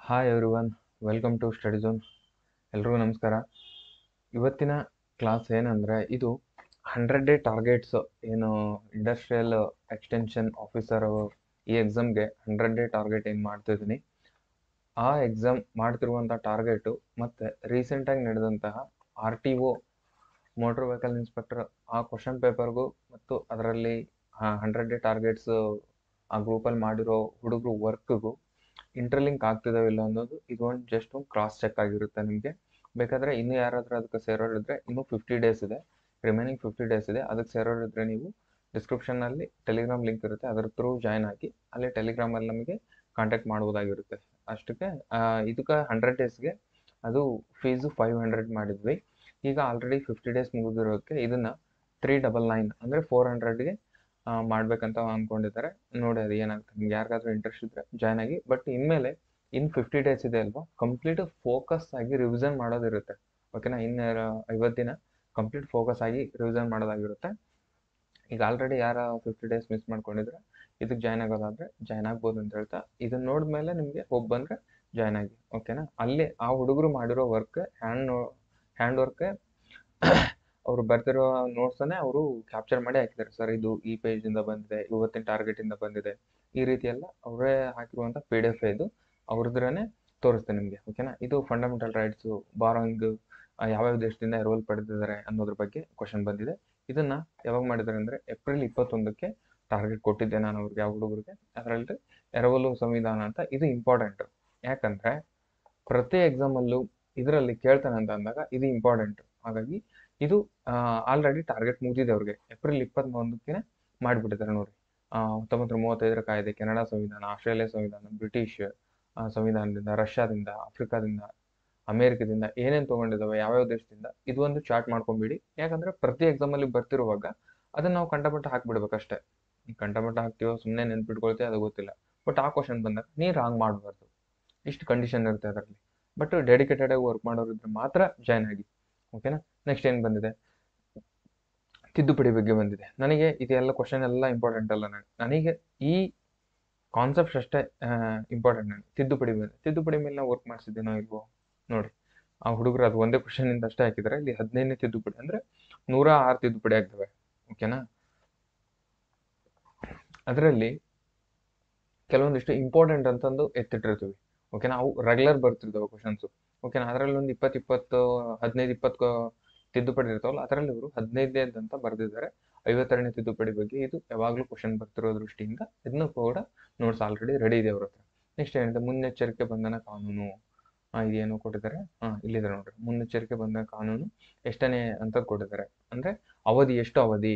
Hi everyone, welcome to study zone. ಎಲ್ರಿಗೂ ನಮಸ್ಕಾರ. ಇವತ್ತಿನ ಕ್ಲಾಸ್ ಏನಂದರೆ, ಇದು 100 ಡೇ ಟಾರ್ಗೆಟ್ಸ್ ಏನು ಇಂಡಸ್ಟ್ರಿಯಲ್ ಎಕ್ಸ್ಟೆನ್ಷನ್ ಆಫೀಸರ್ ಈ ಎಕ್ಸಾಮ್ಗೆ 100 ಡೇ ಟಾರ್ಗೆಟ್ ಏನು ಮಾಡ್ತಿದ್ದೀನಿ, ಆ ಎಕ್ಸಾಮ್ ಮಾಡ್ತಿರುವಂಥ ಟಾರ್ಗೆಟು ಮತ್ತು ರೀಸೆಂಟಾಗಿ ನಡೆದಂತಹ RTO ಮೋಟ್ರ್ ವೆಹಿಕಲ್ ಇನ್ಸ್ಪೆಕ್ಟರ್ ಆ ಕ್ವಶನ್ ಪೇಪರ್ಗೂ ಮತ್ತು ಅದರಲ್ಲಿ 100 ಡೇ ಟಾರ್ಗೆಟ್ಸ್ ಆ ಗ್ರೂಪಲ್ಲಿ ಮಾಡಿರೋ ಹುಡುಗರು ವರ್ಕ್ಗೂ ಇಂಟರ್ಲಿಂಕ್ ಆಗ್ತಿದಾವೆ ಇಲ್ಲ ಅನ್ನೋದು ಇದೊಂದು ಜಸ್ಟ್ ಒಂದು ಕ್ರಾಸ್ ಚೆಕ್ ಆಗಿರುತ್ತೆ. ನಿಮಗೆ ಬೇಕಾದರೆ ಇನ್ನೂ ಯಾರಾದರೂ ಅದಕ್ಕೆ ಸೇರೋರಿದ್ರೆ ಇನ್ನೂ 50 ಡೇಸ್ ಇದೆ, ರಿಮೈನಿಂಗ್ 50 ಡೇಸ್ ಇದೆ. ಅದಕ್ಕೆ ಸೇರೋರಿದ್ರೆ ನೀವು ಡಿಸ್ಕ್ರಿಪ್ಷನ್ನಲ್ಲಿ ಟೆಲಿಗ್ರಾಮ್ ಲಿಂಕ್ ಇರುತ್ತೆ, ಅದರ ಥ್ರೂ ಜಾಯ್ನ್ ಆಗಿ ಅಲ್ಲಿ ಟೆಲಿಗ್ರಾಮಲ್ಲಿ ನಮಗೆ ಕಾಂಟ್ಯಾಕ್ಟ್ ಮಾಡ್ಬೋದಾಗಿರುತ್ತೆ. ಅಷ್ಟಕ್ಕೆ ಇದಕ್ಕೆ 100 ಡೇಸ್ಗೆ ಅದು ಫೀಸು 500 ಮಾಡಿದ್ವಿ. ಈಗ ಆಲ್ರೆಡಿ 50 ಡೇಸ್ ಮುಗಿದಿರೋದಕ್ಕೆ ಇದನ್ನು 399 ಅಂದರೆ 400ಗೆ ಮಾಡ್ಬೇಕಂತ ಅಂದ್ಕೊಂಡಿದ್ದಾರೆ. ನೋಡಿ ಅದು ಏನಾಗುತ್ತೆ. ನಿಮ್ಗೆ ಯಾರಿಗಾದ್ರೂ ಇಂಟ್ರೆಸ್ಟ್ ಇದ್ದರೆ ಜಾಯ್ನ್ ಆಗಿ. ಬಟ್ ಇನ್ಮೇಲೆ 50 ಡೇಸ್ ಇದೆ ಅಲ್ವಾ, ಕಂಪ್ಲೀಟ್ ಫೋಕಸ್ ಆಗಿ ರಿವಿಷನ್ ಮಾಡೋದಿರುತ್ತೆ. ಓಕೆನಾ, 50 ದಿನ ಕಂಪ್ಲೀಟ್ ಫೋಕಸ್ ಆಗಿ ರಿವಿಷನ್ ಮಾಡೋದಾಗಿರುತ್ತೆ. ಈಗ ಆಲ್ರೆಡಿ ಯಾರು 50 ಡೇಸ್ ಮಿಸ್ ಮಾಡ್ಕೊಂಡಿದ್ರೆ ಇದಕ್ಕೆ ಜಾಯ್ನ್ ಆಗೋದಾದರೆ ಜಾಯ್ನ್ ಆಗ್ಬೋದು ಅಂತ ಹೇಳ್ತಾ, ಇದನ್ನ ನೋಡಿದ್ಮೇಲೆ ನಿಮಗೆ ಹೋಗಿ ಬಂದರೆ ಜಾಯ್ನ್ ಆಗಿ. ಓಕೆನಾ, ಅಲ್ಲಿ ಆ ಹುಡುಗರು ಮಾಡಿರೋ ವರ್ಕ್ ಹ್ಯಾಂಡ್ ವರ್ಕೆ ಅವರು ಬರ್ತಿರೋ ನೋಟ್ಸನ್ನೇ ಅವರು ಕ್ಯಾಪ್ಚರ್ ಮಾಡಿ ಹಾಕಿದ್ದಾರೆ. ಸರ್ ಇದು ಈ ಪೇಜಿಂದ ಬಂದಿದೆ, ಇವತ್ತಿನ ಟಾರ್ಗೆಟಿಂದ ಬಂದಿದೆ, ಈ ರೀತಿ ಎಲ್ಲ ಅವರೇ ಹಾಕಿರುವಂಥ PDF ಇದು. ಅವ್ರದ್ರೇ ತೋರಿಸ್ತೇನೆ ನಿಮಗೆ. ಓಕೆನಾ, ಇದು ಫಂಡಮೆಂಟಲ್ ರೈಟ್ಸು, ಬಾರೋಯಿಂಗ್ ಯಾವ್ಯಾವ ದೇಶದಿಂದ ಎರವಲು ಪಡೆದಿದ್ದಾರೆ ಅನ್ನೋದ್ರ ಬಗ್ಗೆ ಕ್ವಶನ್ ಬಂದಿದೆ. ಇದನ್ನು ಯಾವಾಗ ಮಾಡಿದ್ದಾರೆ ಅಂದರೆ ಏಪ್ರಿಲ್ 21ಕ್ಕೆ ಟಾರ್ಗೆಟ್ ಕೊಟ್ಟಿದ್ದೆ ನಾನು ಅವ್ರಿಗೆ, ಯಾವ ಹುಡುಗರಿಗೆ. ಅದರಲ್ಲಿ ಎರವಲು ಸಂವಿಧಾನ ಅಂತ. ಇದು ಇಂಪಾರ್ಟೆಂಟ್, ಯಾಕಂದರೆ ಪ್ರತಿ ಎಕ್ಸಾಮಲ್ಲೂ ಇದರಲ್ಲಿ ಕೇಳ್ತಾನೆ ಅಂತ ಅಂದಾಗ ಇದು ಇಂಪಾರ್ಟೆಂಟ್. ಹಾಗಾಗಿ ಇದು ಆಲ್ರೆಡಿ ಟಾರ್ಗೆಟ್ ಮುಗಿದಿದೆ ಅವ್ರಿಗೆ. ಏಪ್ರಿಲ್ 21ಕ್ಕೆ ಮಾಡಿಬಿಟ್ಟಿದ್ದಾರೆ ನೋಡಿ. 1935 ಕಾಯ್ದೆ, ಕೆನಡಾ ಸಂವಿಧಾನ, ಆಸ್ಟ್ರೇಲಿಯಾ ಸಂವಿಧಾನ, ಬ್ರಿಟಿಷ್ ಸಂವಿಧಾನದಿಂದ, ರಷ್ಯಾದಿಂದ, ಆಫ್ರಿಕಾದಿಂದ, ಅಮೇರಿಕದಿಂದ ಏನೇನು ತೊಗೊಂಡಿದ್ದಾವೆ, ಯಾವ್ಯಾವ ದೇಶದಿಂದ, ಇದು ಒಂದು ಚಾರ್ಟ್ ಮಾಡ್ಕೊಂಬಿಡಿ. ಯಾಕಂದರೆ ಪ್ರತಿ ಎಕ್ಸಾಮಲ್ಲಿ ಬರ್ತಿರುವಾಗ ಅದನ್ನು ನಾವು ಕಂಡಪಟ್ಟು ಹಾಕ್ಬಿಡ್ಬೇಕಷ್ಟೇ. ಕಂಡಪಟ್ಟು ಹಾಕ್ತೀವೋ ಸುಮ್ಮನೆ ನೆನ್ಪಿಟ್ಕೊಳ್ತೀವಿ ಅದು ಗೊತ್ತಿಲ್ಲ. ಬಟ್ ಆ ಕ್ವಶನ್ ಬಂದಾಗ ನೀರು ರಾಂಗ್ ಮಾಡಬಾರ್ದು, ಇಷ್ಟು ಕಂಡೀಷನ್ ಇರುತ್ತೆ ಅದರಲ್ಲಿ. ಬಟ್ ಡೆಡಿಕೇಟೆಡ್ ಆಗಿ ವರ್ಕ್ ಮಾಡೋರಿದ್ರೆ ಮಾತ್ರ ಜಾಯ್ನ್ ಆಗಿ. ಓಕೆನಾ, ನೆಕ್ಸ್ಟ್ ಏನು ಬಂದಿದೆ, ತಿದ್ದುಪಡಿ ಬಗ್ಗೆ ಬಂದಿದೆ. ನನಗೆ ಇದೆಲ್ಲ ಕ್ವಶನ್ ಎಲ್ಲ ಇಂಪಾರ್ಟೆಂಟ್ ಅಲ್ಲ, ನನಗೆ ಈ ಕಾನ್ಸೆಪ್ಟ್ಸ್ ಅಷ್ಟೇ ಇಂಪಾರ್ಟೆಂಟ್. ನನಗೆ ತಿದ್ದುಪಡಿ ಮೇಲೆ ನಾವು ವರ್ಕ್ ಮಾಡಿಸಿದ್ದೀನೋ ಇಲ್ವೋ ನೋಡಿ. ಆ ಹುಡುಗರು ಅದು ಒಂದೇ ಕ್ವಶನಿಂದ ಅಷ್ಟೇ ಹಾಕಿದ್ದಾರೆ. ಇಲ್ಲಿ 15ನೇ ತಿದ್ದುಪಡಿ ಅಂದರೆ 106 ತಿದ್ದುಪಡಿ ಆಗ್ತವೆ. ಓಕೆನಾ, ಅದರಲ್ಲಿ ಕೆಲವೊಂದಿಷ್ಟು ಇಂಪಾರ್ಟೆಂಟ್ ಅಂತಂದು ಎತ್ತಿಟ್ಟಿರ್ತೀವಿ. ಓಕೆನಾ, ಅವು ರೆಗ್ಯುಲರ್ ಬರ್ತಿರ್ತಾವೆ ಕ್ವಶನ್ಸು. ಓಕೆನಾ, ಅದರಲ್ಲಿ ಒಂದು 15-20 ತಿದ್ದುಪಡಿ ಇರ್ತಾವಲ್ಲ, ಅದರಲ್ಲಿ ಇವರು 15ನೇದು ಅಂತ ಬರೆದಿದ್ದಾರೆ. 52ನೇ ತಿದ್ದುಪಡಿ ಬಗ್ಗೆ ಇದು ಯಾವಾಗಲೂ ಕ್ವಶನ್ ಬರ್ತಿರೋ ದೃಷ್ಟಿಯಿಂದ ಇದನ್ನು ಕೂಡ ನೋಟ್ಸ್ ಆಲ್ರೆಡಿ ರೆಡಿ ಇದೆ ಅವ್ರ ಹತ್ರ. ನೆಕ್ಸ್ಟ್ ಏನಿದೆ, ಮುನ್ನೆಚ್ಚರಿಕೆ ಬಂಧನ ಕಾನೂನು. ಇದೇನು ಕೊಟ್ಟಿದ್ದಾರೆ, ಇಲ್ಲಿದೆ ನೋಡ್ರಿ. ಮುನ್ನೆಚ್ಚರಿಕೆ ಬಂಧನ ಕಾನೂನು ಎಷ್ಟನೇ ಅಂತ ಕೊಟ್ಟಿದ್ದಾರೆ ಅಂದರೆ ಅವಧಿ, ಎಷ್ಟು ಅವಧಿ,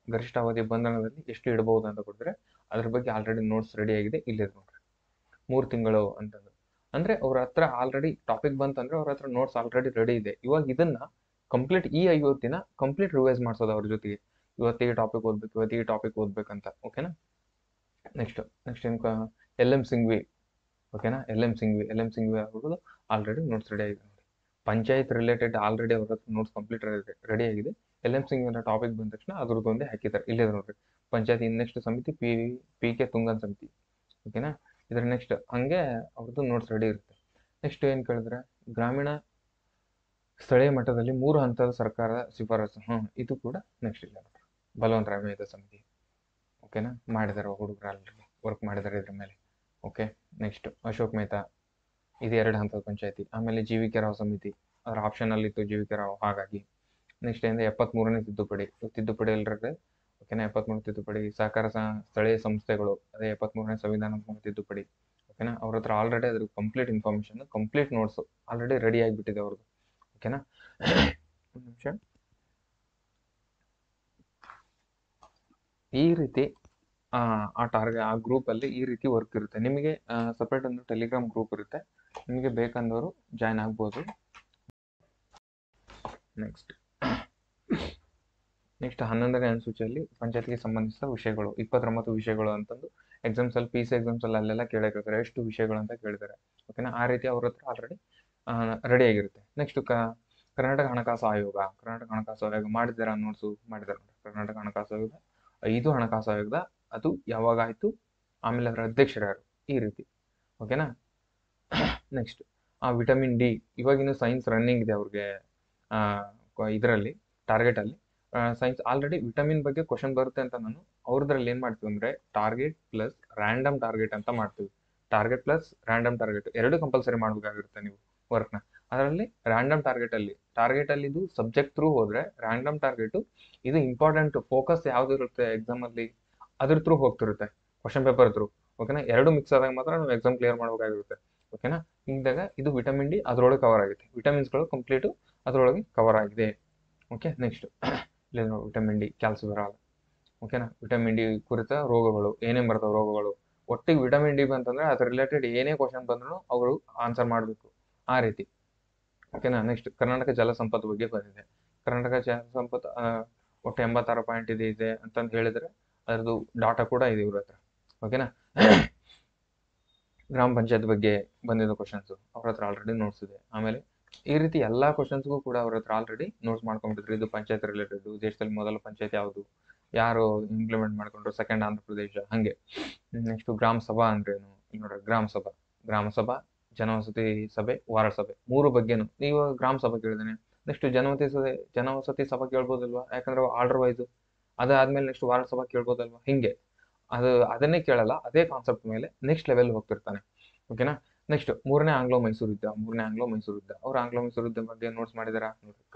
ಗರಿಷ್ಠ ಅವಧಿ ಬಂಧನದಲ್ಲಿ ಎಷ್ಟು ಇಡಬಹುದು ಅಂತ ಕೊಟ್ಟಿದ್ದಾರೆ. ಅದ್ರ ಬಗ್ಗೆ ಆಲ್ರೆಡಿ ನೋಟ್ಸ್ ರೆಡಿ ಆಗಿದೆ, ಇಲ್ಲಿದೆ ನೋಡ್ರಿ. 3 ತಿಂಗಳು ಅಂತಂದು ಅಂದರೆ ಅವ್ರ ಹತ್ರ ಆಲ್ರೆಡಿ ಟಾಪಿಕ್ ಬಂತಂದ್ರೆ ಅವ್ರ ಹತ್ರ ನೋಟ್ಸ್ ಆಲ್ರೆಡಿ ರೆಡಿ ಇದೆ. ಇವಾಗ ಇದನ್ನ ಕಂಪ್ಲೀಟ್ ಈ 50 ದಿನ ಕಂಪ್ಲೀಟ್ ರಿವೈಸ್ ಮಾಡಿಸೋದು ಅವ್ರ ಜೊತೆಗೆ. ಇವತ್ತಿಗೆ ಟಾಪಿಕ್ ಓದ್ಬೇಕು, ಇವತ್ತಿಗೆ ಟಾಪಿಕ್ ಓದ್ಬೇಕಂತ. ಓಕೆನಾ, ನೆಕ್ಸ್ಟ್ ಏನು, LM ಸಿಂಘ್ವಿ. ಓಕೆನಾ, LM ಸಿಂಘ್ವಿ ಆಗ್ಬೋದು ಆಲ್ರೆಡಿ ನೋಟ್ಸ್ ರೆಡಿ ಆಗಿದೆ ನೋಡಿ. ಪಂಚಾಯತ್ ರಿಲೇಟೆಡ್ ಆಲ್ರೆಡಿ ಅವ್ರ ಹತ್ರ ನೋಟ್ಸ್ ಕಂಪ್ಲೀಟ್ ರೆಡಿ ಆಗಿದೆ. LM ಸಿಂಘ್ವಿ ಅನ್ನೋ ಟಾಪಿಕ್ ಬಂದ ತಕ್ಷಣ ಅದ್ರದ್ದೊಂದೇ ಹಾಕಿದ್ದಾರೆ, ಇಲ್ಲಿದೆ ನೋಡ್ರಿ. ಪಂಚಾಯತ್ ನೆಕ್ಸ್ಟ್ ಸಮಿತಿ PK ತುಂಗನ್ ಸಮಿತಿ. ಓಕೆನಾ, ಇದರ ನೆಕ್ಸ್ಟ್ ಹಂಗೆ ಅವ್ರದ್ದು ನೋಟ್ಸ್ ರೆಡಿ ಇರುತ್ತೆ. ನೆಕ್ಸ್ಟ್ ಏನು ಕೇಳಿದ್ರೆ, ಗ್ರಾಮೀಣ ಸ್ಥಳೀಯ ಮಟ್ಟದಲ್ಲಿ 3 ಹಂತದ ಸರ್ಕಾರದ ಶಿಫಾರಸು. ಇದು ಕೂಡ ನೆಕ್ಸ್ಟ್ ಇಲ್ಲ ನೋಡ್ರಿ. ಬಲವಂತ ರಾಯ ಮೇಧಾ ಸಮಿತಿ. ಓಕೆನಾ, ಮಾಡಿದ್ದಾರೆ ಹುಡುಗರು ಆಲ್ರೆಡಿ ವರ್ಕ್ ಮಾಡಿದ್ದಾರೆ ಇದ್ರ ಮೇಲೆ. ಓಕೆ, ನೆಕ್ಸ್ಟ್ ಅಶೋಕ್ ಮೆಹ್ತಾ, ಇದು 2 ಹಂತದ ಪಂಚಾಯತಿ. ಆಮೇಲೆ GVK ರಾವ್ ಸಮಿತಿ, ಅದರ ಆಪ್ಷನಲ್ಲಿತ್ತು GVK ರಾವ್, ಹಾಗಾಗಿ. ನೆಕ್ಸ್ಟ್ ಏನಿದೆ, 73ನೇ ತಿದ್ದುಪಡಿ ಎಲ್ಲರಿಗೆ. ಓಕೆನಾ, 73 ತಿದ್ದುಪಡಿ. ಸಹಕಾರ ಸ್ಥಳೀಯ ಸಂಸ್ಥೆಗಳು, ಅದೇ 73ನೇ ಸಂವಿಧಾನಾತ್ಮಕ ತಿದ್ದುಪಡಿ. ಓಕೆನಾ, ಅವ್ರ ಹತ್ರ ಆಲ್ರೆಡಿ ಅದ್ರ complete information, complete notes already ready ಆಗಿಬಿಟ್ಟಿದೆ ಅವ್ರದ್ದು. ಓಕೆನಾ, ಒಂದು ನಿಮಿಷ. ಈ ರೀತಿ ಆ ಗ್ರೂಪಲ್ಲಿ ಈ ರೀತಿ ವರ್ಕ್ ಇರುತ್ತೆ. ನಿಮಗೆ ಸಪ್ರೇಟ್ ಒಂದು ಟೆಲಿಗ್ರಾಮ್ ಗ್ರೂಪ್ ಇರುತ್ತೆ, ನಿಮಗೆ ಬೇಕಂದವರು ಜಾಯ್ನ್ ಆಗ್ಬೋದು. ನೆಕ್ಸ್ಟ್ 11ನೇ ಅನುಸೂಚಿಯಲ್ಲಿ ಪಂಚಾಯತ್ಗೆ ಸಂಬಂಧಿಸಿದ ವಿಷಯಗಳು 29 ವಿಷಯಗಳು ಅಂತಂದು ಎಕ್ಸಾಮ್ಸಲ್ಲಿ PC ಎಕ್ಸಾಮ್ಸಲ್ಲಿ ಅಲ್ಲೆಲ್ಲ ಕೇಳಿರ್ತಾರೆ, ಎಷ್ಟು ವಿಷಯಗಳು ಅಂತ ಕೇಳಿದ್ದಾರೆ. ಓಕೆನಾ, ಆ ರೀತಿ ಅವ್ರ ಹತ್ರ ಆಲ್ರೆಡಿ ರೆಡಿ ಆಗಿರುತ್ತೆ. ನೆಕ್ಸ್ಟ್ ಕರ್ನಾಟಕ ಹಣಕಾಸು ಆಯೋಗ ಮಾಡಿದ್ದಾರೆ ನೋಟ್ಸು ಮಾಡಿದ್ದಾರೆ. ಕರ್ನಾಟಕ ಹಣಕಾಸು ಆಯೋಗ 5 ಹಣಕಾಸು ಆಯೋಗದ, ಅದು ಯಾವಾಗ ಆಯಿತು, ಆಮೇಲೆ ಅದರ ಅಧ್ಯಕ್ಷರು ಯಾರು, ಈ ರೀತಿ. ಓಕೆನಾ, ನೆಕ್ಸ್ಟ್ ವಿಟಮಿನ್ ಡಿ, ಇವಾಗಿನ ಸೈನ್ಸ್ ರನ್ನಿಂಗ್ ಇದೆ ಅವ್ರಿಗೆ ಇದರಲ್ಲಿ ಟಾರ್ಗೆಟಲ್ಲಿ. ಸೈನ್ಸ್ ಆಲ್ರೆಡಿ ವಿಟಮಿನ್ ಬಗ್ಗೆ ಕ್ವಶನ್ ಬರುತ್ತೆ ಅಂತ ನಾನು ಅವ್ರದ್ರಲ್ಲಿ ಏನು ಮಾಡ್ತೀವಿ ಅಂದರೆ ಟಾರ್ಗೆಟ್ ಪ್ಲಸ್ ರ್ಯಾಂಡಮ್ ಟಾರ್ಗೆಟ್ ಅಂತ ಮಾಡ್ತೀವಿ. ಟಾರ್ಗೆಟ್ ಪ್ಲಸ್ ರ್ಯಾಂಡಮ್ ಟಾರ್ಗೆಟ್ ಎರಡು ಕಂಪಲ್ಸರಿ ಮಾಡಬೇಕಾಗಿರುತ್ತೆ ನೀವು ವರ್ಕ್ನ. ಅದರಲ್ಲಿ ರ್ಯಾಂಡಮ್ ಟಾರ್ಗೆಟಲ್ಲಿ ಇದು ಸಬ್ಜೆಕ್ಟ್ ಥ್ರೂ ಹೋದರೆ, ರ್ಯಾಂಡಮ್ ಟಾರ್ಗೆಟು ಇದು ಇಂಪಾರ್ಟೆಂಟ್ ಫೋಕಸ್ ಯಾವ್ದು ಇರುತ್ತೆ ಎಕ್ಸಾಮಲ್ಲಿ ಅದ್ರ ಥ್ರೂ ಹೋಗ್ತಿರುತ್ತೆ, ಕ್ವಶನ್ ಪೇಪರ್ ಥ್ರೂ. ಓಕೆನಾ, ಎರಡು ಮಿಕ್ಸ್ ಆದಾಗ ಮಾತ್ರ ನಾವು ಎಕ್ಸಾಮ್ ಕ್ಲಿಯರ್ ಮಾಡಬೇಕಾಗಿರುತ್ತೆ. ಓಕೆನಾ, ಹಿಂದಾಗ ಇದು ವಿಟಮಿನ್ ಡಿ ಅದರೊಳಗೆ ಕವರ್ ಆಗುತ್ತೆ, ವಿಟಮಿನ್ಸ್ಗಳು ಕಂಪ್ಲೀಟು ಅದರೊಳಗೆ ಕವರ್ ಆಗಿದೆ. ಓಕೆ, ನೆಕ್ಸ್ಟ್ ಇಲ್ಲಿ ನೋಡಿ ವಿಟಮಿನ್ ಡಿ ಕ್ಯಾಲ್ಸಿಫೆರಾಲ್. ಓಕೆನಾ, ವಿಟಮಿನ್ ಡಿ ಕುರಿತ ರೋಗಗಳು ಏನೇನು ಬರ್ತಾವೆ ರೋಗಗಳು, ಒಟ್ಟಿಗೆ ವಿಟಮಿನ್ ಡಿ ಬಂತಂದ್ರೆ ಅದ್ರ ರಿಲೇಟೆಡ್ ಏನೇ ಕ್ವಶನ್ ಬಂದ್ರು ಅವರು ಆನ್ಸರ್ ಮಾಡಬೇಕು ಆ ರೀತಿ. ಓಕೆನಾ, ನೆಕ್ಸ್ಟ್ ಕರ್ನಾಟಕ ಜಲಸಂಪತ್ತು ಬಗ್ಗೆ ಬಂದಿದೆ. ಕರ್ನಾಟಕ ಜಲಸಂಪತ್ತು ಒಟ್ಟು 86 ಪಾಯಿಂಟ್ ಇದೆ ಅಂತಂದು ಹೇಳಿದ್ರೆ ಅದ್ರದ್ದು ಡಾಟಾ ಕೂಡ ಇದೆ ಇವ್ರ ಹತ್ರ. ಓಕೆನಾ, ಗ್ರಾಮ ಪಂಚಾಯತ್ ಬಗ್ಗೆ ಬಂದಿದ್ದ ಕ್ವಶನ್ಸ್ ಅವ್ರ ಹತ್ರ ಆಲ್ರೆಡಿ ನೋಟ್ಸ್ ಇದೆ. ಆಮೇಲೆ ಈ ರೀತಿ ಎಲ್ಲ ಕ್ವಶನ್ಸ್ಗೂ ಕೂಡ ಅವ್ರ ಹತ್ರ ಆಲ್ರೆಡಿ ನೋಟ್ಸ್ ಮಾಡ್ಕೊಂಡ್ಬಿಟ್ಟಿದ್ರು. ಇದು ಪಂಚಾಯತ್ ರಿಲೇಟೆಡ್, ದೇಶದಲ್ಲಿ ಮೊದಲ ಪಂಚಾಯತ್ ಯಾವುದು, ಯಾರು ಇಂಪ್ಲಿಮೆಂಟ್ ಮಾಡ್ಕೊಂಡ್ರು, ಸೆಕೆಂಡ್ ಆಂಧ್ರ ಪ್ರದೇಶ, ಹಾಗೆ. ನೆಕ್ಸ್ಟ್ ಗ್ರಾಮ ಸಭಾ ಅಂದ್ರೇನು, ಈಗ ನೋಡ್ರಿ ಗ್ರಾಮ ಸಭಾ, ಜನವಸತಿ ಸಭೆ, ವಾರ್ಡ್ ಸಭೆ, ಮೂರು ಬಗ್ಗೆನು. ನೀವು ಗ್ರಾಮ ಸಭೆ ಕೇಳಿದ್ದೇನೆ, ನೆಕ್ಸ್ಟ್ ಜನವಸತಿ ಸಭಾ ಕೇಳ್ಬೋದಲ್ವಾ, ಯಾಕಂದ್ರೆ ಆರ್ಡರ್ ವೈಸ್. ಅದಾದ್ಮೇಲೆ ನೆಕ್ಸ್ಟ್ ವಾರ್ಡ್ ಸಭಾ ಕೇಳ್ಬೋದಲ್ವಾ, ಹಿಂಗೆ. ಅದನ್ನೇ ಕೇಳಲ್ಲ, ಅದೇ ಕಾನ್ಸೆಪ್ಟ್ ಮೇಲೆ ನೆಕ್ಸ್ಟ್ ಲೆವೆಲ್ ಹೋಗ್ತಿರ್ತಾನೆ. ಓಕೆನಾ, ನೆಕ್ಸ್ಟ್ ಮೂರನೇ ಆಂಗ್ಲೋ ಮೈಸೂರು ಯುದ್ಧ. ಅವ್ರು ಆಂಗ್ಲೋ ಮೈಸೂರು ಯುದ್ಧ ಬಗ್ಗೆ ನೋಟ್ಸ್ ಮಾಡಿದಾರ,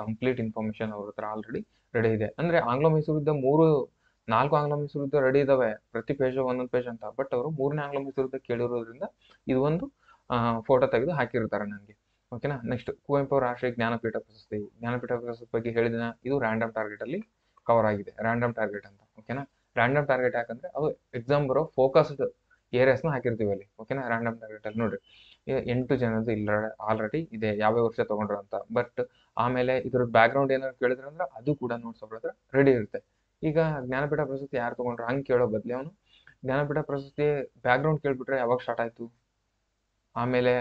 ಕಂಪ್ಲೀಟ್ ಇನ್ಫಾರ್ಮೇಶನ್ ಅವ್ರ ಹತ್ರ ಆಲ್ರೆಡಿ ರೆಡಿ ಇದೆ. ಅಂದ್ರೆ ಆಂಗ್ಲೋ ಮೈಸೂರು ಯುದ್ಧ 4 ಆಂಗ್ಲೋ ಮೈಸೂರು ಯುದ್ಧ ರೆಡಿ ಇದಾವೆ, ಪ್ರತಿ ಪೇಜ್ ಒಂದೊಂದು ಪೇಜ್ ಅಂತ. ಬಟ್ ಅವರು 3ನೇ ಆಂಗ್ಲೋ ಮೈಸೂರು ಯುದ್ಧ ಕೇಳಿರೋದ್ರಿಂದ ಇದು ಒಂದು ಫೋಟೋ ತೆಗೆದು ಹಾಕಿರ್ತಾರೆ ನನಗೆ. ಓಕೆನಾ, ನೆಕ್ಸ್ಟ್ ಕುವೆಂಪು ರಾಷ್ಟ್ರೀಯ ಜ್ಞಾನಪೀಠ ಪ್ರಶಸ್ತಿ ಬಗ್ಗೆ ಹೇಳಿದಿನ, ಇದು ರ್ಯಾಂಡಮ್ ಟಾರ್ಗೆಟ್ ಅಲ್ಲಿ ಕವರ್ ಆಗಿದೆ, ರ್ಯಾಂಡಮ್ ಟಾರ್ಗೆಟ್ ಅಂತ. ಓಕೆನಾ, ರ್ಯಾಂಡಮ್ ಟಾರ್ಗೆಟ್ ಯಾಕಂದ್ರೆ ಅದು ಎಕ್ಸಾಮ್ ಬರೋ ಫೋಕಸ್ಡ್ ಏರಿಯಾಸ್ನ ಹಾಕಿರ್ತೀವಿ ಅಲ್ಲಿ. ಓಕೆನಾ, ರ್ಯಾಂಡಮ್ ಟಾರ್ಗೆಟ್ ಅಲ್ಲಿ ನೋಡ್ರಿ 8 ಜನದ್ದು ಇಲ್ಲ ಆಲ್ರೆಡಿ ಇದೆ, ಯಾವ್ಯಾವ ವರ್ಷ ತಗೊಂಡ್ರು ಅಂತ. ಬಟ್ ಆಮೇಲೆ ಇದ್ರ ಬ್ಯಾಕ್ಗ್ರೌಂಡ್ ಏನಾದ್ರು ಕೇಳಿದ್ರೆ ಅಂದ್ರೆ ಅದು ಕೂಡ ನೋಟ್ಸ್ ಅವ್ರ ಹತ್ರ ರೆಡಿ ಇರುತ್ತೆ. ಈಗ ಜ್ಞಾನಪೀಠ ಪ್ರಶಸ್ತಿ ಯಾರು ತಗೊಂಡ್ರು ಹಂಗೆ ಕೇಳೋ ಬದಲಿ ಅವನು ಜ್ಞಾನಪೀಠ ಪ್ರಶಸ್ತಿ ಬ್ಯಾಕ್ಗ್ರೌಂಡ್ ಕೇಳ್ಬಿಟ್ರೆ ಯಾವಾಗ ಸ್ಟಾರ್ಟ್ ಆಯ್ತು, ಆಮೇಲೆ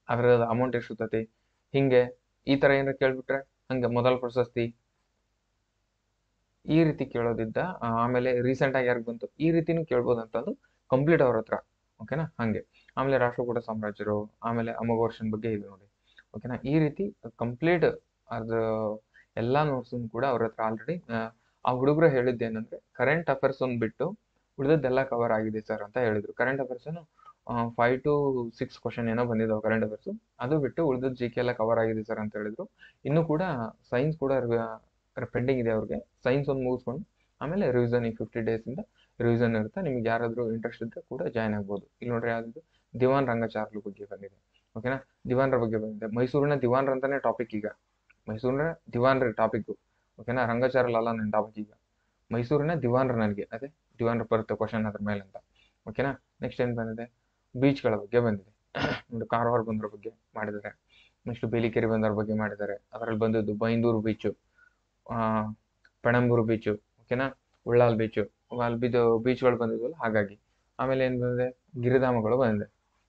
ಅದರ ಅಮೌಂಟ್ ಎಷ್ಟಿರ್ತತಿ, ಹಿಂಗೆ ಈ ತರ ಏನಾರು ಕೇಳ್ಬಿಟ್ರೆ ಹಂಗೆ ಮೊದಲ ಪ್ರಶಸ್ತಿ ಈ ರೀತಿ ಕೇಳೋದಿದ್ದ, ಆಮೇಲೆ ರೀಸೆಂಟ್ ಆಗಿ ಯಾರಿಗೆ ಬಂತು ಈ ರೀತಿನೂ ಕೇಳ್ಬೋದು ಅಂತಂದು ಕಂಪ್ಲೀಟ್ ಅವ್ರ ಹತ್ರ. ಓಕೆನಾ, ಹಂಗೆ. ಆಮೇಲೆ ರಾಷ್ಟ್ರಕೂಟ ಸಾಮ್ರಾಜ್ಯರು, ಆಮೇಲೆ ಅಮೋಘ ವರ್ಷನ್ ಬಗ್ಗೆ ಇದೆ ನೋಡಿ. ಓಕೆನಾ, ಈ ರೀತಿ ಕಂಪ್ಲೀಟ್ ಅದ್ರ ಎಲ್ಲಾ ನೋಟ್ಸ್ ಕೂಡ ಅವ್ರ ಹತ್ರ ಆಲ್ರೆಡಿ. ಆ ಹುಡುಗರು ಹೇಳಿದ್ದೇನಂದ್ರೆ ಕರೆಂಟ್ ಅಫೇರ್ಸ್ ಒಂದು ಬಿಟ್ಟು ಉಳಿದದ್ದೆಲ್ಲ ಕವರ್ ಆಗಿದೆ ಸರ್ ಅಂತ ಹೇಳಿದ್ರು. ಕರೆಂಟ್ ಅಫೇರ್ಸ್ 5 to 6 ಕ್ವಶನ್ ಏನೋ ಬಂದಿದ್ದಾವೆ ಕರೆಂಟ್ ಅಫೇರ್ಸ್, ಅದು ಬಿಟ್ಟು ಉಳಿದದ್ದು GK ಎಲ್ಲ ಕವರ್ ಆಗಿದೆ ಸರ್ ಅಂತ ಹೇಳಿದ್ರು. ಇನ್ನು ಕೂಡ ಸೈನ್ಸ್ ಕೂಡ ಪೆಂಡಿಂಗ್ ಇದೆ ಅವ್ರಿಗೆ. ಸೈನ್ಸ್ ಒಂದು ಮುಗಿಸ್ಕೊಂಡು ಆಮೇಲೆ ರಿವಿಷನ್, ಈ 50 days ಇಂದ ರಿವಿಷನ್ ಇರುತ್ತೆ. ನಿಮ್ಗೆ ಯಾರಾದ್ರೂ ಇಂಟ್ರೆಸ್ಟ್ ಇದ್ರೆ ಕೂಡ ಜಾಯ್ನ್ ಆಗ್ಬೋದು. ಇಲ್ಲಿ ನೋಡ್ರಿ ಯಾವ್ದು ದಿವಾನ್ ರಂಗಚಾರ್ಲು ಬಗ್ಗೆ ಬಂದಿದೆ. ಓಕೆನಾ, ದಿವಾನ್ರ ಬಗ್ಗೆ ಬಂದಿದೆ. ಮೈಸೂರಿನ ದಿವಾನ್ರ ಅಂತಾನೆ ಟಾಪಿಕ್ ಈಗ, ಮೈಸೂರಿನ ದಿವಾನ್ರ ಟಾಪಿಕ್. ಓಕೆನಾ, ರಂಗಚಾರ್ಲ್ ಅಲ್ಲ ನನ್ನ ಟಾಪಿಕ್ ಈಗ, ಮೈಸೂರಿನ ದಿವಾನ್ರ. ನನಗೆ ಅದೇ ದಿವಾನ್ರ ಬರುತ್ತೆ ಕ್ವಶನ್ ಅದ್ರ ಮೇಲೆ ಅಂತ. ಓಕೆನಾ, ನೆಕ್ಸ್ಟ್ ಏನ್ ಬಂದಿದೆ, ಬೀಚ್ಗಳ ಬಗ್ಗೆ ಬಂದಿದೆ. ಒಂದು ಕಾರವಾರ ಬಂದ್ರ ಬಗ್ಗೆ ಮಾಡಿದ್ದಾರೆ. ನೆಕ್ಸ್ಟ್ ಬೇಲಿಕೆರೆ ಬಂದರ ಬಗ್ಗೆ ಮಾಡಿದ್ದಾರೆ. ಅದರಲ್ಲಿ ಬಂದದ್ದು ಬೈಂದೂರು ಬೀಚು, ಪೆಣಂಬೂರು ಬೀಚು, ಓಕೆನಾ, ಉಳ್ಳಾಲ್ ಬೀಚು, ಅಲ್ಲಿ ಬೀಚ್ಗಳು ಬಂದಿದ್ವಲ್ಲ ಹಾಗಾಗಿ. ಆಮೇಲೆ ಏನು ಬಂದಿದೆ, ಗಿರಿಧಾಮಗಳು ಬಂದಿದೆ.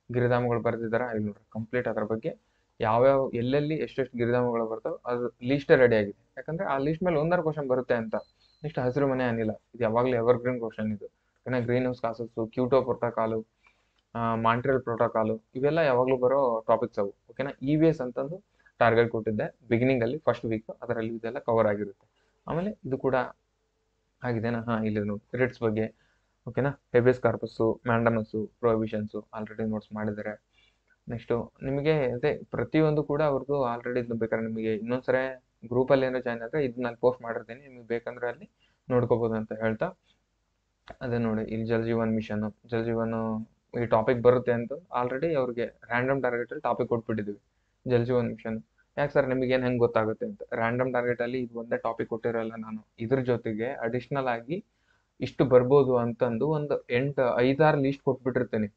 ಗಿರಿಧಾಮಗಳು ಬರ್ತಿದ್ದಾರ ಇಲ್ಲಿ ನೋಡ್ರಿ, ಕಂಪ್ಲೀಟ್ ಅದ್ರ ಬಗ್ಗೆ ಯಾವ್ಯಾವ ಎಲ್ಲೆಲ್ಲಿ ಎಷ್ಟೆಷ್ಟು ಗಿರಿಧಾಮಗಳು ಬರ್ತಾವೆ ಅದು ಲೀಸ್ಟ್ ರೆಡಿ ಆಗಿದೆ. ಯಾಕಂದ್ರೆ ಆ ಲೀಸ್ಟ್ ಮೇಲೆ ಒಂದಾರು ಕ್ವಶನ್ ಬರುತ್ತೆ ಅಂತ. ನೆಕ್ಸ್ಟ್ ಹಸಿರು ಮನೆ ಅನಿಲ, ಇದು ಯಾವಾಗಲೂ ಎವರ್ ಗ್ರೀನ್ ಕ್ವಶನ್ ಇದು. ಏನ green house causes, Kyoto protocol, Montreal protocol, ಇವೆಲ್ಲ ಯಾವಾಗಲೂ ಬರೋ ಟಾಪಿಕ್ಸ್ ಅವು. ಓಕೆನಾ, EVS ಅಂತಂದು ಟಾರ್ಗೆಟ್ ಕೊಟ್ಟಿದ್ದೆ ಬಿಗಿನಿಂಗ್ ಅಲ್ಲಿ ಫಸ್ಟ್ ವೀಕ್, ಅದರಲ್ಲಿ ಇದೆಲ್ಲ ಕವರ್ ಆಗಿರುತ್ತೆ. ಆಮೇಲೆ ಇದು ಕೂಡ ಆಗಿದೆನಾ, ಇಲ್ಲಿ ನೋಡಿ ರಿಟ್ಸ್ ಬಗ್ಗೆ. ಓಕೆನಾ, ಹೆಬಿಯಸ್ ಕಾರ್ಪಸ್ಸು, ಮ್ಯಾಂಡಮಸ್ಸು, ಪ್ರೊಹಿಬಿಷನ್ಸು ಆಲ್ರೆಡಿ ನೋಟ್ಸ್ ಮಾಡಿದ್ದಾರೆ. ನೆಕ್ಸ್ಟು ನಿಮಗೆ ಅದೇ ಪ್ರತಿಯೊಂದು ಕೂಡ ಅವ್ರದ್ದು ಆಲ್ರೆಡಿ ಬೇಕಾದ್ರೆ ನಿಮಗೆ ಇನ್ನೊಂದ್ಸರಿ ಗ್ರೂಪಲ್ಲಿ ಏನೋ ಜಾಯ್ನ್ ಆದರೆ ಇದು ನಾನು ಪೋಸ್ಟ್ ಮಾಡಿರ್ತೀನಿ, ನಿಮಗೆ ಬೇಕಂದ್ರೆ ಅಲ್ಲಿ ನೋಡ್ಕೋಬೋದು ಅಂತ ಹೇಳ್ತಾ. ಅದೇ ನೋಡಿ ಇಲ್ಲಿ ಜಲ್ ಜೀವನ್ ಈ ಟಾಪಿಕ್ ಬರುತ್ತೆ ಅಂತ ಆಲ್ರೆಡಿ ಅವ್ರಿಗೆ ರ್ಯಾಂಡಮ್ ಟಾರ್ಗೆಟ್ ಅಲ್ಲಿ ಟಾಪಿಕ್ ಕೊಟ್ಬಿಟ್ಟಿದ್ವಿ, ಜಲ್ ಜೀವನ್ ಮಿಷನ್. ಯಾಕೆ ಸರ್ ನಿಮಗೆ ಏನು ಹೆಂಗೆ ಗೊತ್ತಾಗುತ್ತೆ ಅಂತ, ರ್ಯಾಂಡಮ್ ಟಾರ್ಗೆಟ್ ಅಲ್ಲಿ ಇದು ಒಂದೇ ಟಾಪಿಕ್ ಕೊಟ್ಟಿರಲ್ಲ ನಾನು, ಇದ್ರ ಜೊತೆಗೆ ಅಡಿಷ್ನಲ್ ಆಗಿ ಇಷ್ಟು ಬರ್ಬೋದು ಅಂತಂದು ಒಂದು 5-6 ಲೀಸ್ಟ್ ಕೊಟ್ಬಿಟ್ಟಿರ್ತೇನೆ.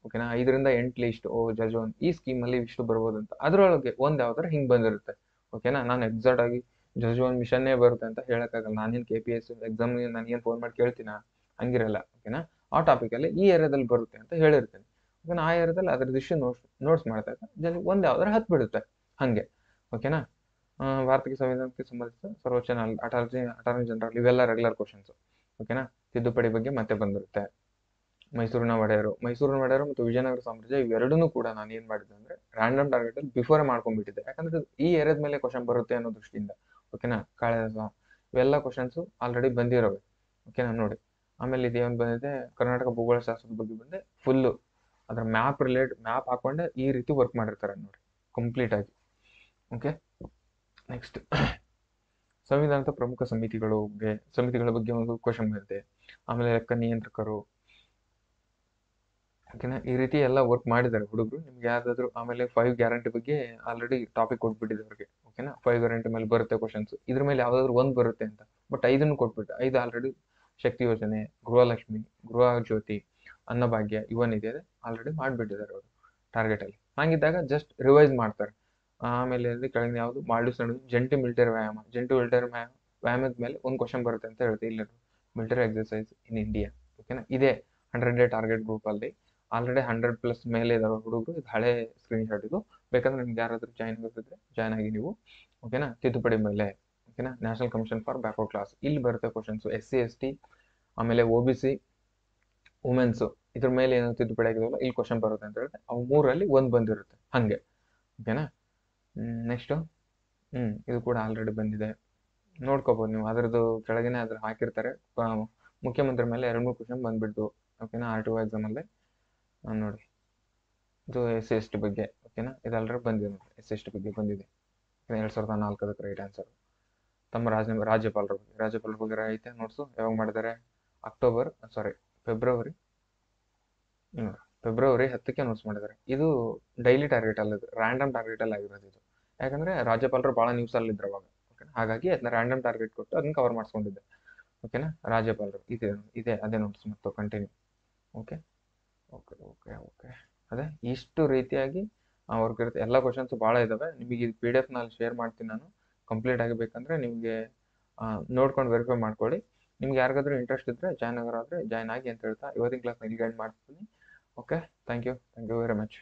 ಓಕೆನಾ, 5ರಿಂದ 8 ಲೀಸ್ಟ್. ಜಲ್ ಜೀವನ್ ಈ ಸ್ಕೀಮಲ್ಲಿ ಇಷ್ಟು ಬರ್ಬೋದು ಅಂತ, ಅದರೊಳಗೆ ಒಂದು ಯಾವ್ದಾರ ಹಿಂಗೆ ಬಂದಿರುತ್ತೆ. ಓಕೆನಾ, ನಾನು ಎಕ್ಸಾಕ್ಟ್ ಆಗಿ ಜಲ್ ಜೀವನ್ ಮಿಷನ್ನೇ ಬರುತ್ತೆ ಅಂತ ಹೇಳಕ್ಕಾಗಲ್ಲ. ನಾನೇನು KPS ಎಕ್ಸಾಮ್ಗೆ ನನಗೇನು ಫೋನ್ ಮಾಡಿ ಕೇಳ್ತೀನ, ಹಂಗಿರಲ್ಲ. ಓಕೆನಾ, ಆ ಟಾಪಿಕಲ್ಲಿ ಈ ಏರಿಯಾದಲ್ಲಿ ಬರುತ್ತೆ ಅಂತ ಹೇಳಿರ್ತೇನೆ. ಓಕೆನಾ, ಆ ಏರಿಯಾದಲ್ಲಿ ಅದ್ರದ್ದು ನೋಟ್ಸ್ ಮಾಡ್ತಾ ಇದ್ದ ಒಂದು ಯಾವ್ದಾರ ಹತ್ಬಿಡುತ್ತೆ ಹಂಗೆ. ಓಕೆನಾ, ಭಾರತೀಯ ಸಂವಿಧಾನಕ್ಕೆ ಸಂಬಂಧಿಸಿದ ಸರ್ವೋಚ್ಚ ಅಟಾರ್ನಿ ಜನರಲ್, ಇವೆಲ್ಲ ರೆಗ್ಯುಲರ್ ಕ್ವಶನ್ಸ್. ಓಕೆನಾ, ತಿದ್ದುಪಡಿ ಬಗ್ಗೆ ಮತ್ತೆ ಬಂದಿರುತ್ತೆ. ಮೈಸೂರಿನ ಒಡೆಯರು ಮತ್ತು ವಿಜಯನಗರ ಸಾಮ್ರಾಜ್ಯ ಇವೆರಡನ್ನೂ ಕೂಡ ನಾನು ಏನು ಮಾಡಿದ್ದೆ ಅಂದರೆ ರ್ಯಾಂಡಮ್ ಟಾರ್ಗೆಟಲ್ಲಿ ಬಿಫೋರೇ ಮಾಡ್ಕೊಂಡ್ಬಿಟ್ಟಿದ್ದೆ. ಯಾಕಂದರೆ ಈ ಏರಿಯಾದ ಮೇಲೆ ಕ್ವಶನ್ ಬರುತ್ತೆ ಅನ್ನೋ ದೃಷ್ಟಿಯಿಂದ. ಓಕೆನಾ, ಕಾಳಿದಾಸ ಇವೆಲ್ಲ ಕ್ವಶನ್ಸು ಆಲ್ರೆಡಿ ಬಂದಿರೋವೆ. ಓಕೆನಾ, ನೋಡಿ. ಆಮೇಲೆ ಇದೇನು ಬಂದಿದೆ, ಕರ್ನಾಟಕ ಭೂಗೋಳಶಾಸ್ತ್ರದ ಬಗ್ಗೆ ಬಂದೆ ಫುಲ್ಲು ಅದರ ಮ್ಯಾಪ್ ಹಾಕೊಂಡೆ ಈ ರೀತಿ ವರ್ಕ್ ಮಾಡಿರ್ತಾರೆ ನೋಡಿ ಕಂಪ್ಲೀಟಾಗಿ. ಓಕೆ, ನೆಕ್ಸ್ಟ್ ಸಂವಿಧಾನದ ಪ್ರಮುಖ ಸಮಿತಿಗಳ ಬಗ್ಗೆ ಒಂದು ಕ್ವಶನ್ ಬಂದಿದೆ. ಆಮೇಲೆ ಲೆಕ್ಕ ನಿಯಂತ್ರಕರು. ಓಕೆನಾ, ಈ ರೀತಿ ಎಲ್ಲ ವರ್ಕ್ ಮಾಡಿದ್ದಾರೆ ಹುಡುಗರು. ನಿಮ್ಗೆ ಯಾವ್ದಾದ್ರು ಆಮೇಲೆ 5 ಗ್ಯಾರಂಟಿ ಬಗ್ಗೆ ಆಲ್ರೆಡಿ ಟಾಪಿಕ್ ಕೊಟ್ಬಿಟ್ಟಿದೆ ಅವ್ರಿಗೆ. ಓಕೆನಾ, 5 ಗ್ಯಾರಂಟಿ ಮೇಲೆ ಬರುತ್ತೆ ಕ್ವಶನ್ಸ್. ಇದ್ರ ಮೇಲೆ ಯಾವ್ದಾದ್ರು ಒಂದು ಬರುತ್ತೆ ಅಂತ, ಬಟ್ 5 ಕೊಟ್ಬಿಟ್ಟು 5 ಆಲ್ರೆಡಿ ಶಕ್ತಿ ಯೋಜನೆ, ಗೃಹಲಕ್ಷ್ಮಿ, ಗೃಹ ಜ್ಯೋತಿ, ಅನ್ನಭಾಗ್ಯ ಇವನ್ನಿದೆ ಆಲ್ರೆಡಿ ಮಾಡಿಬಿಟ್ಟಿದ್ದಾರೆ ಅವರು ಟಾರ್ಗೆಟಲ್ಲಿ. ಹಾಗಿದ್ದಾಗ ಜಸ್ಟ್ ರಿವೈಸ್ ಮಾಡ್ತಾರೆ. ಆಮೇಲೆ ಕೆಳಗಿನ ಯಾವುದು ಮಾಲ್ಡೀವ್ಸ್ ನಡುವೆ ಜಂಟಿ ಮಿಲಿಟರಿ ವ್ಯಾಯಾಮದ ಮೇಲೆ ಒಂದು ಕ್ವಶನ್ ಬರುತ್ತೆ ಅಂತ ಹೇಳ್ತೀವಿ. ಇಲ್ಲಿ ಮಿಲಿಟರಿ ಎಕ್ಸರ್ಸೈಸ್ ಇನ್ ಇಂಡಿಯಾ. ಓಕೆನಾ, ಇದೇ 100 ಡೇ ಟಾರ್ಗೆಟ್ ಗ್ರೂಪಲ್ಲಿ ಆಲ್ರೆಡಿ 100+ ಮೇಲೆ ಇದಾವೆ ಹುಡುಗರು. ಇದು ಹಳೆ ಸ್ಕ್ರೀನ್ಶಾಟ್ ಇದು. ಬೇಕಂದ್ರೆ ನಿಮ್ಗೆ ಯಾರಾದರೂ ಜಾಯ್ನ್ ಆಗಿ ನೀವು. ಓಕೆನಾ, ತಿದ್ದುಪಡಿ ಮೇಲೆ. ಓಕೆನಾ, national commission for backward class ಇಲ್ಲಿ ಬರುತ್ತೆ ಕ್ವಶನ್ಸು. SC ST ಆಮೇಲೆ OBC ವುಮೆನ್ಸು ಇದ್ರ ಮೇಲೆ ಏನೋ ತಿದ್ದುಪಡಿ ಆಗಿದೆಯಲ್ಲ ಇಲ್ಲಿ ಕ್ವಶನ್ ಬರುತ್ತೆ ಅಂತ ಹೇಳಿದ್ರೆ ಅವು 3ರಲ್ಲಿ ಒಂದು ಬಂದಿರುತ್ತೆ ಹಾಗೆ. ಓಕೆನಾ, ನೆಕ್ಸ್ಟು ಇದು ಕೂಡ ಆಲ್ರೆಡಿ ಬಂದಿದೆ, ನೋಡ್ಕೋಬೋದು ನೀವು. ಅದರದ್ದು ಕೆಳಗೇನೆ ಅದ್ರ ಹಾಕಿರ್ತಾರೆ. ಮುಖ್ಯಮಂತ್ರಿ ಮೇಲೆ 2-3 ಕ್ವಶನ್ ಬಂದ್ಬಿಟ್ಟು. ಓಕೆನಾ, RTO ಎಕ್ಸಾಮಲ್ಲಿ ನೋಡಿ, ಇದು SC ST ಬಗ್ಗೆ. ಓಕೆನಾ, ಇದು ಆಲ್ರೆಡಿ ಬಂದಿದೆ ನೋಡಿ, SC ST ಬಗ್ಗೆ ಬಂದಿದೆ 2004 ರೈಟ್ ಆನ್ಸರ್. ತಮ್ಮ ರಾಜ್ಯಪಾಲರ ಬಗ್ಗೆ ಐತೆ ನೋಟ್ಸು. ಯಾವಾಗ ಮಾಡಿದ್ದಾರೆ? ಫೆಬ್ರವರಿ 10ಕ್ಕೆ ನೋಟ್ಸ್ ಮಾಡಿದ್ದಾರೆ. ಇದು ಡೈಲಿ ಟಾರ್ಗೆಟ್ ಅಲ್ಲ, ಇದು ರ್ಯಾಂಡಮ್ ಟಾರ್ಗೆಟಲ್ಲಿ ಆಗಿರೋದು ಇದು. ಯಾಕಂದರೆ ರಾಜ್ಯಪಾಲರು ಭಾಳ ನ್ಯೂಸಲ್ಲಿ ಇದ್ರು ಅವಾಗ. ಓಕೆನಾ, ಹಾಗಾಗಿ ಅದನ್ನ ರ್ಯಾಂಡಮ್ ಟಾರ್ಗೆಟ್ ಕೊಟ್ಟು ಅದನ್ನ ಕವರ್ ಮಾಡಿಸ್ಕೊಂಡಿದ್ದೆ. ಓಕೆನಾ, ರಾಜ್ಯಪಾಲರು ಅದೇ ನೋಟ್ಸ್ ಮತ್ತು continue. Okay okay okay okay ಅದೇ ಇಷ್ಟು ರೀತಿಯಾಗಿ ವರ್ಕ್ ಇರುತ್ತೆ. ಎಲ್ಲ ಕ್ವಶನ್ಸು ಭಾಳ ಇದ್ದಾವೆ. ನಿಮಗೆ ಇದು PDF ನಲ್ಲಿ ಶೇರ್ ಮಾಡ್ತೀನಿ ನಾನು. ಕಂಪ್ಲೀಟ್ ಆಗಬೇಕಂದ್ರೆ ನಿಮಗೆ ನೋಡ್ಕೊಂಡು ವೆರಿಫೈ ಮಾಡ್ಕೊಳ್ಳಿ. ನಿಮ್ಗೆ ಯಾರಿಗಾದ್ರೂ ಇಂಟ್ರೆಸ್ಟ್ ಇದ್ದರೆ ಜಾಯ್ನ್ ಆಗೋರಾದರೆ ಜಾಯ್ನ್ ಆಗಿ ಅಂತ ಹೇಳ್ತಾ ಇವತ್ತಿನ ಕ್ಲಾಸ್ನ ಇಲ್ಲಿ ಗೈಡ್ ಮಾಡ್ತೀನಿ. Okay, thank you very much.